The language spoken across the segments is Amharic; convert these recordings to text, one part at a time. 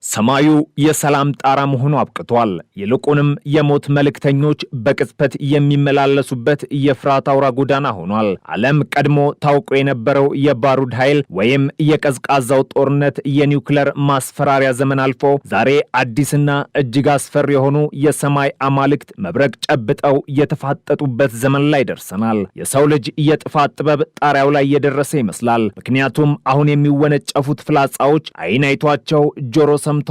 ሰማዩ የሰላም ጣራ መሆኑ አብቅቷል። ይልቁንም የሞት መልእክተኞች በቅጽበት የሚመላለሱበት የፍርሃት አውራ ጎዳና ሆኗል። ዓለም ቀድሞ ታውቆ የነበረው የባሩድ ኃይል ወይም የቀዝቃዛው ጦርነት የኒውክሌር ማስፈራሪያ ዘመን አልፎ ዛሬ አዲስና እጅግ አስፈሪ የሆኑ የሰማይ አማልክት መብረቅ ጨብጠው የተፋጠጡበት ዘመን ላይ ደርሰናል። የሰው ልጅ የጥፋት ጥበብ ጣሪያው ላይ የደረሰ ይመስላል። ምክንያቱም አሁን የሚወነጨፉት ፍላጻዎች አይን አይቷቸው ጆሮ ሰምቷቸው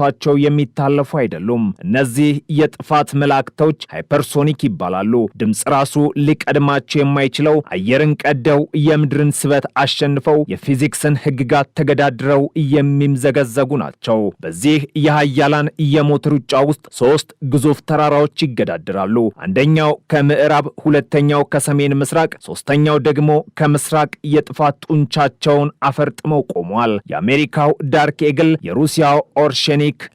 የሚታለፉ አይደሉም። እነዚህ የጥፋት መላእክቶች ሃይፐርሶኒክ ይባላሉ። ድምጽ ራሱ ሊቀድማቸው የማይችለው አየርን ቀደው የምድርን ስበት አሸንፈው የፊዚክስን ህግጋት ተገዳድረው የሚምዘገዘጉ ናቸው። በዚህ የሃያላን የሞት ሩጫ ውስጥ ሶስት ግዙፍ ተራራዎች ይገዳደራሉ። አንደኛው ከምዕራብ፣ ሁለተኛው ከሰሜን ምስራቅ፣ ሶስተኛው ደግሞ ከምስራቅ የጥፋት ጡንቻቸውን አፈርጥመው ቆመዋል። የአሜሪካው ዳርክ ኤግል፣ የሩሲያው ኦርሼኒክ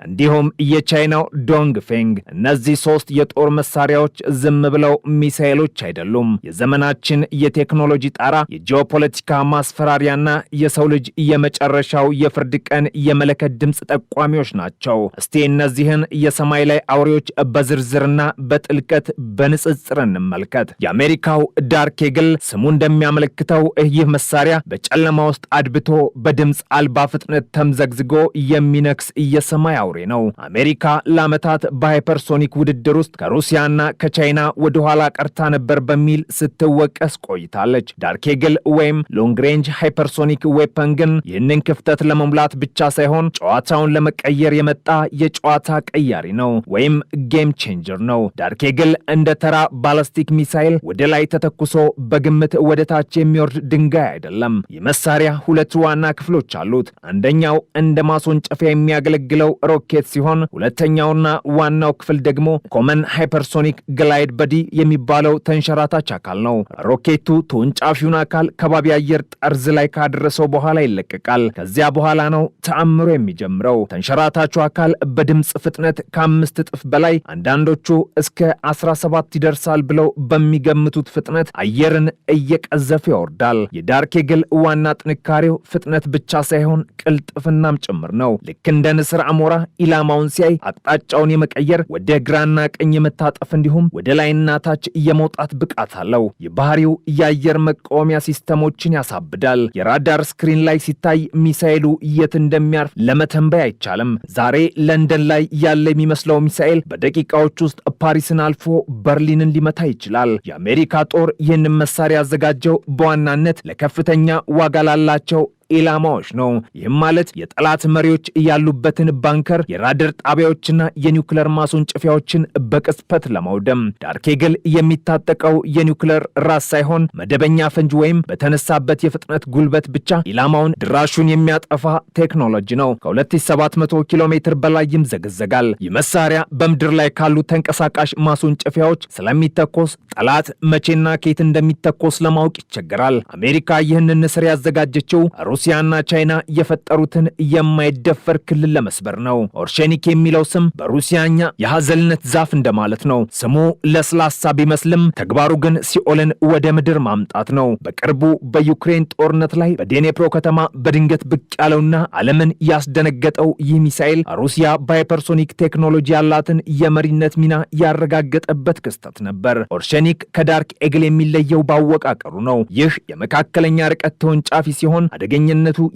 እንዲሁም የቻይናው ዶንግፌንግ። እነዚህ ሶስት የጦር መሳሪያዎች ዝም ብለው ሚሳኤሎች አይደሉም። የዘመናችን የቴክኖሎጂ ጣራ፣ የጂኦፖለቲካ ማስፈራሪያና የሰው ልጅ የመጨረሻው የፍርድ ቀን የመለከት ድምፅ ጠቋሚዎች ናቸው። እስቲ እነዚህን የሰማይ ላይ አውሬዎች በዝርዝርና በጥልቀት በንጽጽር እንመልከት። የአሜሪካው ዳርክ ኤግል ስሙ እንደሚያመለክተው ይህ መሳሪያ በጨለማ ውስጥ አድብቶ በድምፅ አልባ ፍጥነት ተምዘግዝጎ የሚነክስ የሰማይ አውሬ ነው። አሜሪካ ለዓመታት በሃይፐርሶኒክ ውድድር ውስጥ ከሩሲያና ከቻይና ወደ ኋላ ቀርታ ነበር በሚል ስትወቀስ ቆይታለች። ዳርክ ኤግል ወይም ሎንግ ሬንጅ ሃይፐርሶኒክ ዌፐን ግን ይህንን ክፍተት ለመሙላት ብቻ ሳይሆን ጨዋታውን ለመቀየር የመጣ የጨዋታ ቀያሪ ነው ወይም ጌም ቼንጀር ነው። ዳርክ ኤግል እንደ ተራ ባላስቲክ ሚሳይል ወደ ላይ ተተኩሶ በግምት ወደ ታች የሚወርድ ድንጋይ አይደለም። ይህ መሳሪያ ሁለት ዋና ክፍሎች አሉት። አንደኛው እንደ ማስወንጨፊያ የሚያገለግለው ሮኬት ሲሆን ሁለተኛውና ዋናው ክፍል ደግሞ ኮመን ሃይፐርሶኒክ ግላይድ በዲ የሚባለው ተንሸራታች አካል ነው። ሮኬቱ ተወንጫፊውን አካል ከባቢ አየር ጠርዝ ላይ ካደረሰው በኋላ ይለቀቃል። ከዚያ በኋላ ነው ተአምሮ የሚጀምረው። ተንሸራታቹ አካል በድምፅ ፍጥነት ከ5 እጥፍ በላይ አንዳንዶቹ እስከ 17 ይደርሳል ብለው በሚገምቱት ፍጥነት አየርን እየቀዘፈ ይወርዳል። የዳርክ ኤግል ዋና ጥንካሬው ፍጥነት ብቻ ሳይሆን ቅልጥፍናም ጭምር ነው። ልክ እንደ ንስር አሞራ ኢላማውን ሲያይ አቅጣጫውን የመቀየር ወደ ግራና ቀኝ የመታጠፍ እንዲሁም ወደ ላይና ታች የመውጣት ብቃት አለው። የባህሪው የአየር መቃወሚያ ሲስተሞችን ያሳብዳል። የራዳር ስክሪን ላይ ሲታይ ሚሳኤሉ የት እንደሚያርፍ ለመተንበይ አይቻልም። ዛሬ ለንደን ላይ ያለ የሚመስለው ሚሳኤል በደቂቃዎች ውስጥ ፓሪስን አልፎ በርሊንን ሊመታ ይችላል። የአሜሪካ ጦር ይህንን መሳሪያ ያዘጋጀው በዋናነት ለከፍተኛ ዋጋ ላላቸው ኢላማዎች ነው። ይህም ማለት የጠላት መሪዎች ያሉበትን ባንከር፣ የራዳር ጣቢያዎችና የኒውክሌር ማስወንጨፊያዎችን በቅጽበት ለማውደም። ዳርክ ኤግል የሚታጠቀው የኒውክሌር ራስ ሳይሆን መደበኛ ፈንጅ ወይም በተነሳበት የፍጥነት ጉልበት ብቻ ኢላማውን ድራሹን የሚያጠፋ ቴክኖሎጂ ነው። ከ2700 ኪሎ ሜትር በላይ ይምዘገዘጋል። ይህ መሳሪያ በምድር ላይ ካሉ ተንቀሳቃሽ ማስወንጨፊያዎች ስለሚተኮስ ጠላት መቼና ከየት እንደሚተኮስ ለማወቅ ይቸገራል። አሜሪካ ይህንን ንስር ያዘጋጀችው ሩሲያና ቻይና የፈጠሩትን የማይደፈር ክልል ለመስበር ነው። ኦርሼኒክ የሚለው ስም በሩሲያኛ የሐዘልነት ዛፍ እንደማለት ነው። ስሙ ለስላሳ ቢመስልም ተግባሩ ግን ሲኦልን ወደ ምድር ማምጣት ነው። በቅርቡ በዩክሬን ጦርነት ላይ በዴኔፕሮ ከተማ በድንገት ብቅ ያለውና ዓለምን ያስደነገጠው ይህ ሚሳኤል ሩሲያ በሃይፐርሶኒክ ቴክኖሎጂ ያላትን የመሪነት ሚና ያረጋገጠበት ክስተት ነበር። ኦርሼኒክ ከዳርክ ኤግል የሚለየው ባወቃቀሩ ነው። ይህ የመካከለኛ ርቀት ተወንጫፊ ሲሆን አደገኛነቱ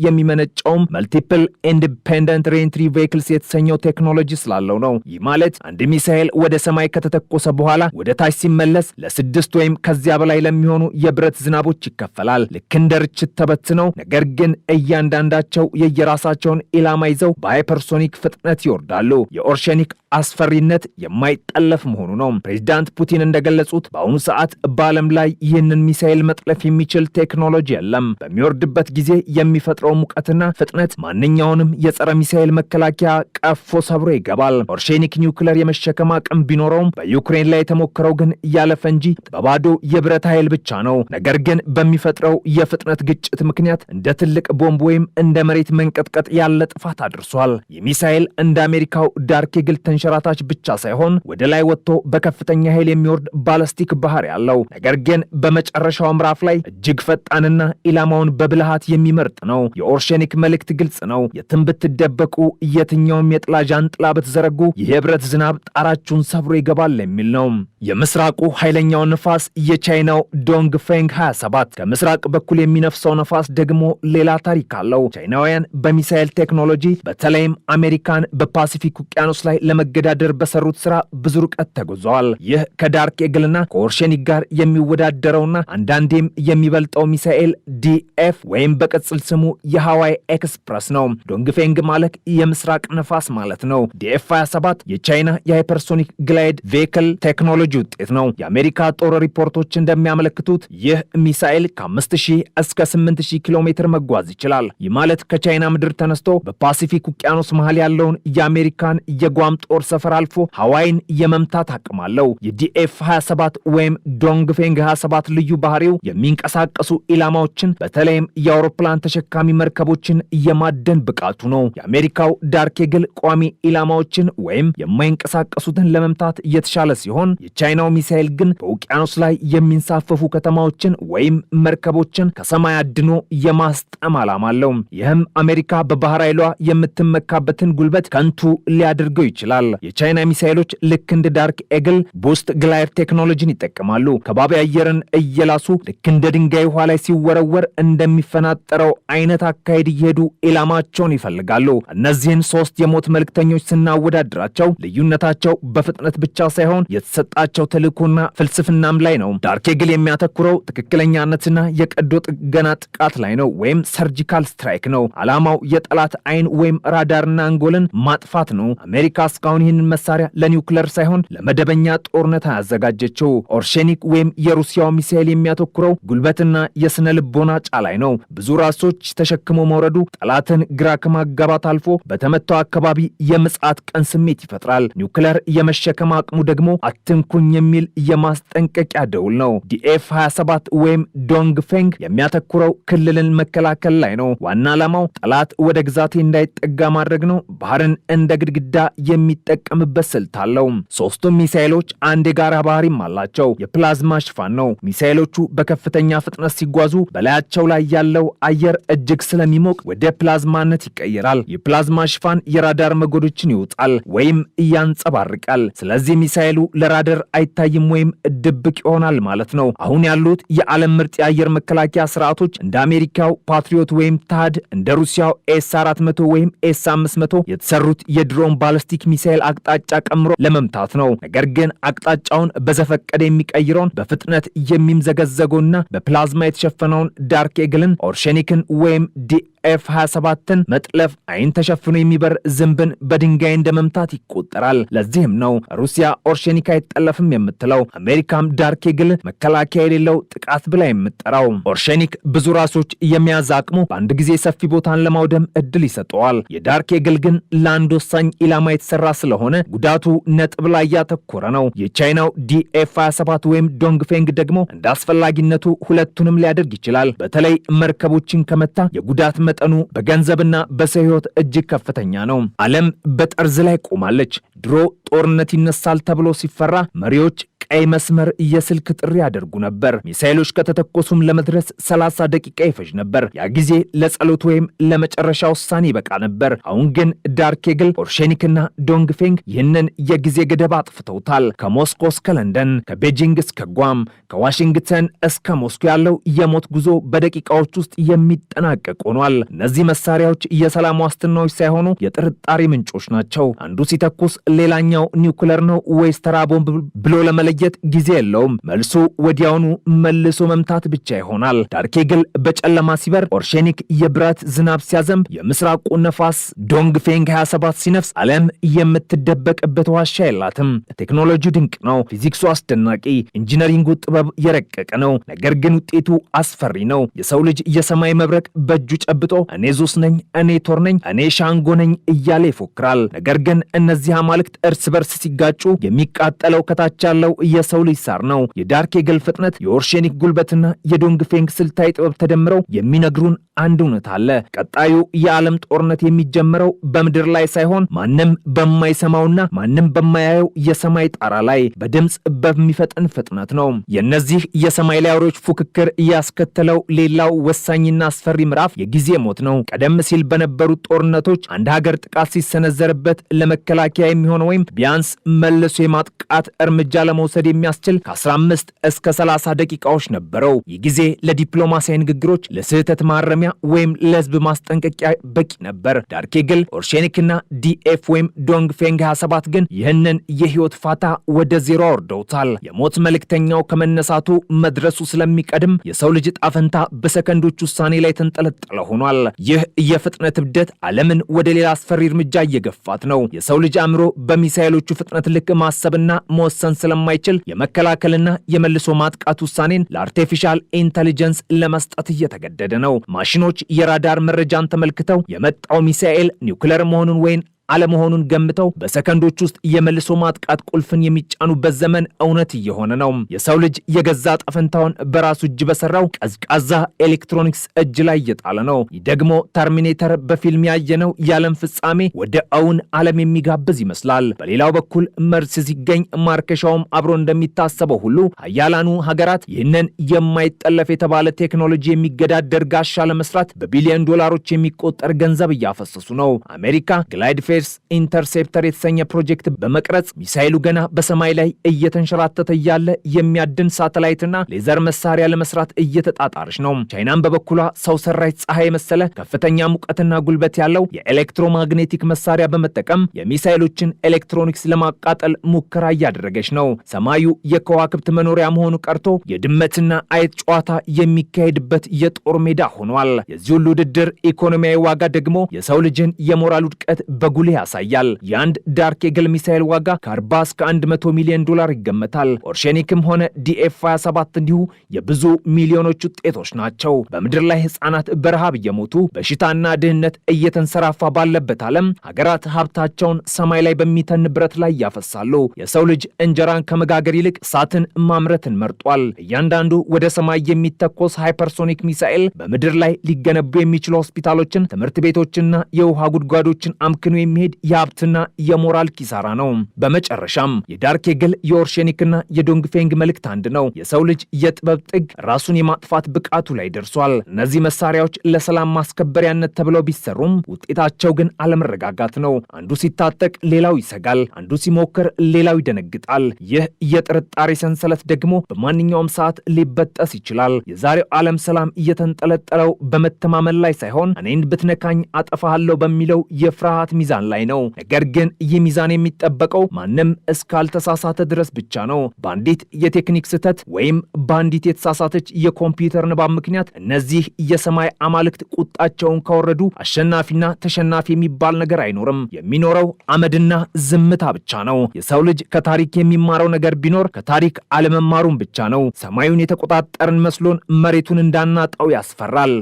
የሚመነጨውም መልቲፕል ኢንዲፔንደንት ሬንትሪ ቬክልስ የተሰኘው ቴክኖሎጂ ስላለው ነው። ይህ ማለት አንድ ሚሳኤል ወደ ሰማይ ከተተኮሰ በኋላ ወደ ታች ሲመለስ ለ6 ወይም ከዚያ በላይ ለሚሆኑ የብረት ዝናቦች ይከፈላል። ልክ እንደ ርችት ተበትነው፣ ነገር ግን እያንዳንዳቸው የየራሳቸውን ኢላማ ይዘው በሃይፐርሶኒክ ፍጥነት ይወርዳሉ። የኦርሼኒክ አስፈሪነት የማይጠለፍ መሆኑ ነው። ፕሬዚዳንት ፑቲን እንደገለጹት በአሁኑ ሰዓት በዓለም ላይ ይህንን ሚሳኤል መጥለፍ የሚችል ቴክኖሎጂ የለም። በሚወርድበት ጊዜ የሚፈጥረው ሙቀትና ፍጥነት ማንኛውንም የጸረ ሚሳኤል መከላከያ ቀፎ ሰብሮ ይገባል። ኦርሼኒክ ኒውክሌር የመሸከም አቅም ቢኖረውም በዩክሬን ላይ የተሞከረው ግን ያለ ፈንጂ በባዶ የብረት ኃይል ብቻ ነው። ነገር ግን በሚፈጥረው የፍጥነት ግጭት ምክንያት እንደ ትልቅ ቦምብ ወይም እንደ መሬት መንቀጥቀጥ ያለ ጥፋት አድርሷል። ይህ ሚሳኤል እንደ አሜሪካው ዳርክ ኤግል ተንሸራታች ብቻ ሳይሆን ወደ ላይ ወጥቶ በከፍተኛ ኃይል የሚወርድ ባላስቲክ ባህሪ ያለው፣ ነገር ግን በመጨረሻው ምዕራፍ ላይ እጅግ ፈጣንና ኢላማውን በብልሃት የሚመርጥ ጭብጥ ነው። የኦርሼኒክ መልእክት ግልጽ ነው። የትም ብትደበቁ፣ የትኛውም የጥላ ዣንጥላ ብትዘረጉ የህብረት ዝናብ ጣራችሁን ሰብሮ ይገባል የሚል ነው። የምስራቁ ኃይለኛው ነፋስ የቻይናው ዶንግፌንግ 27 ከምስራቅ በኩል የሚነፍሰው ነፋስ ደግሞ ሌላ ታሪክ አለው። ቻይናውያን በሚሳኤል ቴክኖሎጂ በተለይም አሜሪካን በፓሲፊክ ውቅያኖስ ላይ ለመገዳደር በሰሩት ስራ ብዙ ርቀት ተጉዘዋል። ይህ ከዳርክ ኤግልና ከኦርሼኒክ ጋር የሚወዳደረውና አንዳንዴም የሚበልጠው ሚሳኤል ዲኤፍ ወይም በቅጽል ስሙ የሃዋይ ኤክስፕረስ ነው። ዶንግፌንግ ማለት የምስራቅ ነፋስ ማለት ነው። ዲኤፍ 27 የቻይና የሃይፐርሶኒክ ግላይድ ቬክል ቴክኖሎጂ ውጤት ነው። የአሜሪካ ጦር ሪፖርቶች እንደሚያመለክቱት ይህ ሚሳኤል ከ5000 እስከ 8000 ኪሎ ሜትር መጓዝ ይችላል። ይህ ማለት ከቻይና ምድር ተነስቶ በፓሲፊክ ውቅያኖስ መሃል ያለውን የአሜሪካን የጓም ጦር ሰፈር አልፎ ሃዋይን የመምታት አቅም አለው። የዲኤፍ 27 ወይም ዶንግፌንግ 27 ልዩ ባህሪው የሚንቀሳቀሱ ኢላማዎችን በተለይም የአውሮፕላን ተሸካሚ መርከቦችን የማደን ብቃቱ ነው። የአሜሪካው ዳርክ ኤግል ቋሚ ኢላማዎችን ወይም የማይንቀሳቀሱትን ለመምታት የተሻለ ሲሆን የቻይናው ሚሳኤል ግን በውቅያኖስ ላይ የሚንሳፈፉ ከተማዎችን ወይም መርከቦችን ከሰማይ አድኖ የማስጠም ዓላማ አለው። ይህም አሜሪካ በባህር ኃይሏ የምትመካበትን ጉልበት ከንቱ ሊያደርገው ይችላል። የቻይና ሚሳኤሎች ልክ እንደ ዳርክ ኤግል ቡስት ግላይድ ቴክኖሎጂን ይጠቀማሉ። ከባቢ አየርን እየላሱ ልክ እንደ ድንጋይ ውሃ ላይ ሲወረወር እንደሚፈናጠረው አይነት አካሄድ እየሄዱ ኢላማቸውን ይፈልጋሉ። እነዚህን ሶስት የሞት መልእክተኞች ስናወዳድራቸው ልዩነታቸው በፍጥነት ብቻ ሳይሆን የተሰጣቸው ተልእኮና ፍልስፍናም ላይ ነው። ዳርክ ኤግል የሚያተኩረው ትክክለኛነትና የቀዶ ጥገና ጥቃት ላይ ነው፣ ወይም ሰርጂካል ስትራይክ ነው። ዓላማው የጠላት አይን ወይም ራዳርና አንጎልን ማጥፋት ነው። አሜሪካ እስካሁን ይህንን መሳሪያ ለኒውክለር ሳይሆን ለመደበኛ ጦርነት አያዘጋጀችው። ኦርሼኒክ ወይም የሩሲያው ሚሳኤል የሚያተኩረው ጉልበትና የስነ ልቦና ጫላይ ነው። ብዙ ራሶች ተሸክሞ መውረዱ ጠላትን ግራ ከማጋባት አልፎ በተመታው አካባቢ የምጽአት ቀን ስሜት ይፈጥራል። ኒውክለር የመሸከም አቅሙ ደግሞ አትንኩኝ የሚል የማስጠንቀቂያ ደውል ነው። ዲኤፍ 27 ወይም ዶንግፌንግ የሚያተኩረው ክልልን መከላከል ላይ ነው። ዋና ዓላማው ጠላት ወደ ግዛቴ እንዳይጠጋ ማድረግ ነው። ባህርን እንደ ግድግዳ የሚጠቀምበት ስልት አለው። ሶስቱም ሚሳኤሎች አንድ የጋራ ባህሪም አላቸው። የፕላዝማ ሽፋን ነው። ሚሳኤሎቹ በከፍተኛ ፍጥነት ሲጓዙ በላያቸው ላይ ያለው አየር እጅግ ስለሚሞቅ ወደ ፕላዝማነት ይቀየራል። የፕላዝማ ሽፋን የራዳር መጎዶችን ይውጣል ወይም ያንጸባርቃል። ስለዚህ ሚሳኤሉ ለራዳር አይታይም ወይም ድብቅ ይሆናል ማለት ነው። አሁን ያሉት የዓለም ምርጥ የአየር መከላከያ ስርዓቶች እንደ አሜሪካው ፓትሪዮት ወይም ታድ፣ እንደ ሩሲያው ኤስ400 ወይም ኤስ500 የተሰሩት የድሮን ባለስቲክ ሚሳኤል አቅጣጫ ቀምሮ ለመምታት ነው። ነገር ግን አቅጣጫውን በዘፈቀደ የሚቀይረውን በፍጥነት የሚምዘገዘገውና በፕላዝማ የተሸፈነውን ዳርክ ኤግልን፣ ኦርሼኒክን ወይም ዲኤፍ 27ን መጥለፍ አይን ተሸፍኖ የሚበር ዝንብን በድንጋይ እንደመምታት ይቆጠራል። ለዚህም ነው ሩሲያ ኦርሼኒክ አይጠለፍም የምትለው፣ አሜሪካም ዳርክ ኤግል መከላከያ የሌለው ጥቃት ብላ የምትጠራው። ኦርሼኒክ ብዙ ራሶች የሚያዝ አቅሙ በአንድ ጊዜ ሰፊ ቦታን ለማውደም እድል ይሰጠዋል። የዳርክ ኤግል ግን ለአንድ ወሳኝ ኢላማ የተሰራ ስለሆነ ጉዳቱ ነጥብ ላይ ያተኮረ ነው። የቻይናው ዲኤፍ 27 ወይም ዶንግፌንግ ደግሞ እንደ አስፈላጊነቱ ሁለቱንም ሊያደርግ ይችላል። በተለይ መርከቦችን ከመታ የጉዳት መጠኑ በገንዘብና በሰው ሕይወት እጅግ ከፍተኛ ነው። ዓለም በጠርዝ ላይ ቆማለች። ድሮ ጦርነት ይነሳል ተብሎ ሲፈራ መሪዎች ቀይ መስመር የስልክ ጥሪ ያደርጉ ነበር። ሚሳኤሎች ከተተኮሱም ለመድረስ 30 ደቂቃ ይፈጅ ነበር። ያ ጊዜ ለጸሎት ወይም ለመጨረሻ ውሳኔ ይበቃ ነበር። አሁን ግን ዳርክ ኤግል፣ ኦርሼኒክና ዶንግፌንግ ይህንን የጊዜ ገደብ አጥፍተውታል። ከሞስኮ እስከ ለንደን፣ ከቤጂንግ እስከ ጓም፣ ከዋሽንግተን እስከ ሞስኮ ያለው የሞት ጉዞ በደቂቃዎች ውስጥ የሚጠናቀቅ ሆኗል። እነዚህ መሳሪያዎች የሰላም ዋስትናዎች ሳይሆኑ የጥርጣሬ ምንጮች ናቸው። አንዱ ሲተኩስ ሌላኛው ኒውክለር ነው ወይስ ተራ ቦምብ ብሎ ለመለየት ጊዜ የለውም። መልሱ ወዲያውኑ መልሶ መምታት ብቻ ይሆናል። ዳርክ ኤግል በጨለማ ሲበር፣ ኦርሼኒክ የብረት ዝናብ ሲያዘንብ፣ የምስራቁ ነፋስ ዶንግፌንግ 27 ሲነፍስ ዓለም የምትደበቅበት ዋሻ የላትም። ቴክኖሎጂው ድንቅ ነው። ፊዚክሱ አስደናቂ፣ ኢንጂነሪንጉ ጥበብ የረቀቀ ነው። ነገር ግን ውጤቱ አስፈሪ ነው። የሰው ልጅ የሰማይ መብረቅ በእጁ ጨብጦ እኔ ዙስ ነኝ፣ እኔ ቶር ነኝ፣ እኔ ሻንጎ ነኝ እያለ ይፎክራል። ነገር ግን እነዚህ አማልክት እርስ በርስ ሲጋጩ የሚቃጠለው ከታች ያለው የሰው ልጅ ሳር ነው። የዳርክ ኤግል ፍጥነት፣ የኦርሼኒክ ጉልበትና የዶንግፌንግ ስልታዊ ጥበብ ተደምረው የሚነግሩን አንድ እውነት አለ። ቀጣዩ የዓለም ጦርነት የሚጀምረው በምድር ላይ ሳይሆን ማንም በማይሰማውና ማንም በማያየው የሰማይ ጣራ ላይ በድምፅ በሚፈጥን ፍጥነት ነው። የእነዚህ የሰማይ ላይ አውሬዎች ፉክክር ያስከተለው ሌላው ወሳኝና አስፈሪ ምዕራፍ የጊዜ ሞት ነው። ቀደም ሲል በነበሩት ጦርነቶች አንድ ሀገር ጥቃት ሲሰነዘርበት ለመከላከያ የሚሆን ወይም ቢያንስ መልሶ የማጥቃት እርምጃ ለመውሰድ የሚያስችል ከ15 እስከ 30 ደቂቃዎች ነበረው። ይህ ጊዜ ለዲፕሎማሲያዊ ንግግሮች፣ ለስህተት ማረሚያ ወይም ለህዝብ ማስጠንቀቂያ በቂ ነበር። ዳርክ ኤግል፣ ኦርሼኒክና ዲኤፍ ወይም ዶንግፌንግ 27 ግን ይህንን የህይወት ፋታ ወደ ዜሮ አወርደውታል። የሞት መልእክተኛው ከመነሳቱ መድረሱ ስለሚቀድም የሰው ልጅ ዕጣ ፈንታ በሰከንዶች ውሳኔ ላይ ተንጠለጠለ ሆኗል። ይህ የፍጥነት እብደት ዓለምን ወደ ሌላ አስፈሪ እርምጃ እየገፋት ነው። የሰው ልጅ አእምሮ በሚሳኤሎቹ ፍጥነት ልክ ማሰብና መወሰን ስለማይችል የመከላከልና የመልሶ ማጥቃት ውሳኔን ለአርቲፊሻል ኢንተሊጀንስ ለመስጠት እየተገደደ ነው። ማሽኖች የራዳር መረጃን ተመልክተው የመጣው ሚሳኤል ኒውክለር መሆኑን ወይም አለመሆኑን ገምተው በሰከንዶች ውስጥ የመልሶ ማጥቃት ቁልፍን የሚጫኑበት ዘመን እውነት እየሆነ ነው። የሰው ልጅ የገዛ ጠፈንታውን በራሱ እጅ በሰራው ቀዝቃዛ ኤሌክትሮኒክስ እጅ ላይ እየጣለ ነው። ይህ ደግሞ ተርሚኔተር በፊልም ያየነው የዓለም ፍጻሜ ወደ እውን ዓለም የሚጋብዝ ይመስላል። በሌላው በኩል መርስ ሲገኝ ማርከሻውም አብሮ እንደሚታሰበው ሁሉ ሀያላኑ ሀገራት ይህንን የማይጠለፍ የተባለ ቴክኖሎጂ የሚገዳደር ጋሻ ለመስራት በቢሊዮን ዶላሮች የሚቆጠር ገንዘብ እያፈሰሱ ነው። አሜሪካ ግላይድ ኢንተርሴፕተር የተሰኘ ፕሮጀክት በመቅረጽ ሚሳኤሉ ገና በሰማይ ላይ እየተንሸራተተ እያለ የሚያድን ሳተላይትና ሌዘር መሳሪያ ለመስራት እየተጣጣረች ነው። ቻይናም በበኩሏ ሰው ሰራሽ ፀሐይ መሰለ ከፍተኛ ሙቀትና ጉልበት ያለው የኤሌክትሮማግኔቲክ መሳሪያ በመጠቀም የሚሳኤሎችን ኤሌክትሮኒክስ ለማቃጠል ሙከራ እያደረገች ነው። ሰማዩ የከዋክብት መኖሪያ መሆኑ ቀርቶ የድመትና አይጥ ጨዋታ የሚካሄድበት የጦር ሜዳ ሆኗል። የዚህ ሁሉ ውድድር ኢኮኖሚያዊ ዋጋ ደግሞ የሰው ልጅን የሞራል ውድቀት በጉልህ ያሳያል። የአንድ ዳርክ ኤግል ሚሳኤል ዋጋ ከ40 እስከ 100 ሚሊዮን ዶላር ይገመታል። ኦርሼኒክም ሆነ ዲኤፍ 27 እንዲሁ የብዙ ሚሊዮኖች ውጤቶች ናቸው። በምድር ላይ ህፃናት በረሃብ እየሞቱ በሽታና ድህነት እየተንሰራፋ ባለበት ዓለም ሀገራት ሀብታቸውን ሰማይ ላይ በሚተን ብረት ላይ ያፈሳሉ። የሰው ልጅ እንጀራን ከመጋገር ይልቅ እሳትን ማምረትን መርጧል። እያንዳንዱ ወደ ሰማይ የሚተኮስ ሃይፐርሶኒክ ሚሳኤል በምድር ላይ ሊገነቡ የሚችሉ ሆስፒታሎችን፣ ትምህርት ቤቶችና የውሃ ጉድጓዶችን አምክኖ የሚሄድ የሀብትና የሞራል ኪሳራ ነው። በመጨረሻም የዳርክ ኤግል የኦርሼኒክና የዶንግፌንግ መልእክት አንድ ነው። የሰው ልጅ የጥበብ ጥግ ራሱን የማጥፋት ብቃቱ ላይ ደርሷል። እነዚህ መሳሪያዎች ለሰላም ማስከበሪያነት ተብለው ቢሰሩም ውጤታቸው ግን አለመረጋጋት ነው። አንዱ ሲታጠቅ ሌላው ይሰጋል፣ አንዱ ሲሞክር ሌላው ይደነግጣል። ይህ የጥርጣሬ ሰንሰለት ደግሞ በማንኛውም ሰዓት ሊበጠስ ይችላል። የዛሬው ዓለም ሰላም እየተንጠለጠለው በመተማመን ላይ ሳይሆን እኔን ብትነካኝ አጠፋሃለሁ በሚለው የፍርሃት ሚዛን ላይ ነው። ነገር ግን ይህ ሚዛን የሚጠበቀው ማንም እስካልተሳሳተ ድረስ ብቻ ነው። በአንዲት የቴክኒክ ስህተት ወይም በአንዲት የተሳሳተች የኮምፒውተር ንባብ ምክንያት እነዚህ የሰማይ አማልክት ቁጣቸውን ካወረዱ አሸናፊና ተሸናፊ የሚባል ነገር አይኖርም። የሚኖረው አመድና ዝምታ ብቻ ነው። የሰው ልጅ ከታሪክ የሚማረው ነገር ቢኖር ከታሪክ አለመማሩን ብቻ ነው። ሰማዩን የተቆጣጠርን መስሎን መሬቱን እንዳናጣው ያስፈራል።